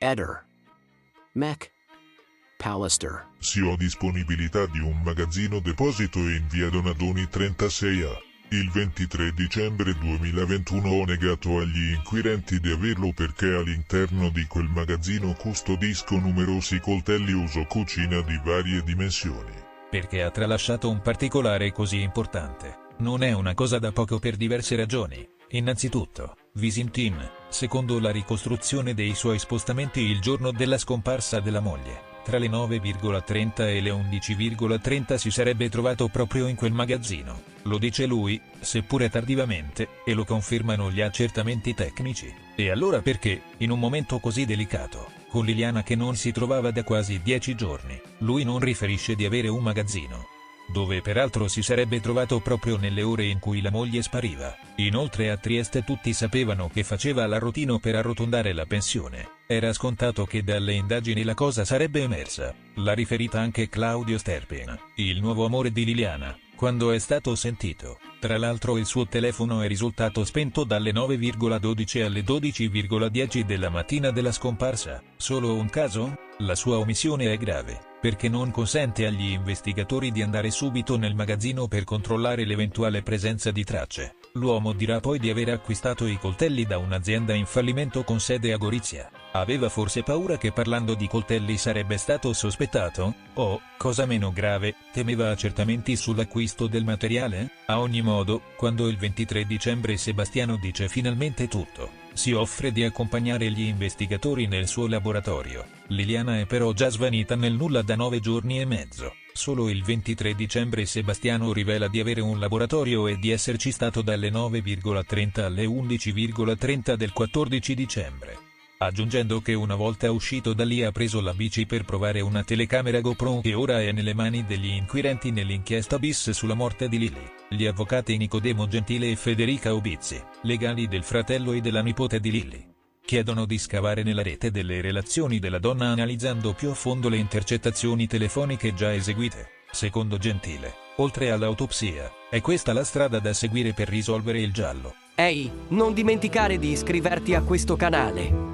Eder. Mech. Pallister. Si ho disponibilità di un magazzino deposito in via Donadoni 36A. Il 23 dicembre 2021 ho negato agli inquirenti di averlo perché all'interno di quel magazzino custodisco numerosi coltelli uso cucina di varie dimensioni. Perché ha tralasciato un particolare così importante. Non è una cosa da poco per diverse ragioni. Innanzitutto, Visintin, secondo la ricostruzione dei suoi spostamenti il giorno della scomparsa della moglie, tra le 9,30 e le 11,30 si sarebbe trovato proprio in quel magazzino. Lo dice lui, seppure tardivamente, e lo confermano gli accertamenti tecnici. E allora perché, in un momento così delicato, con Liliana che non si trovava da quasi 10 giorni, lui non riferisce di avere un magazzino? Dove peraltro si sarebbe trovato proprio nelle ore in cui la moglie spariva. Inoltre a Trieste tutti sapevano che faceva l'arrotino per arrotondare la pensione. Era scontato che dalle indagini la cosa sarebbe emersa. L'ha riferita anche Claudio Sterpin, il nuovo amore di Liliana, quando è stato sentito. Tra l'altro il suo telefono è risultato spento dalle 9,12 alle 12,10 della mattina della scomparsa. Solo un caso? La sua omissione è grave, perché non consente agli investigatori di andare subito nel magazzino per controllare l'eventuale presenza di tracce. L'uomo dirà poi di aver acquistato i coltelli da un'azienda in fallimento con sede a Gorizia. Aveva forse paura che parlando di coltelli sarebbe stato sospettato? O, cosa meno grave, temeva accertamenti sull'acquisto del materiale? A ogni modo, quando il 23 dicembre Sebastiano dice finalmente tutto, si offre di accompagnare gli investigatori nel suo laboratorio. Liliana è però già svanita nel nulla da 9 giorni e mezzo. Solo il 23 dicembre Sebastiano rivela di avere un laboratorio e di esserci stato dalle 9,30 alle 11,30 del 14 dicembre. Aggiungendo che una volta uscito da lì ha preso la bici per provare una telecamera GoPro che ora è nelle mani degli inquirenti nell'inchiesta bis sulla morte di Lily. Gli avvocati Nicodemo Gentile e Federica Obizzi, legali del fratello e della nipote di Lily, chiedono di scavare nella rete delle relazioni della donna analizzando più a fondo le intercettazioni telefoniche già eseguite. Secondo Gentile, oltre all'autopsia, è questa la strada da seguire per risolvere il giallo. Ehi, non dimenticare di iscriverti a questo canale.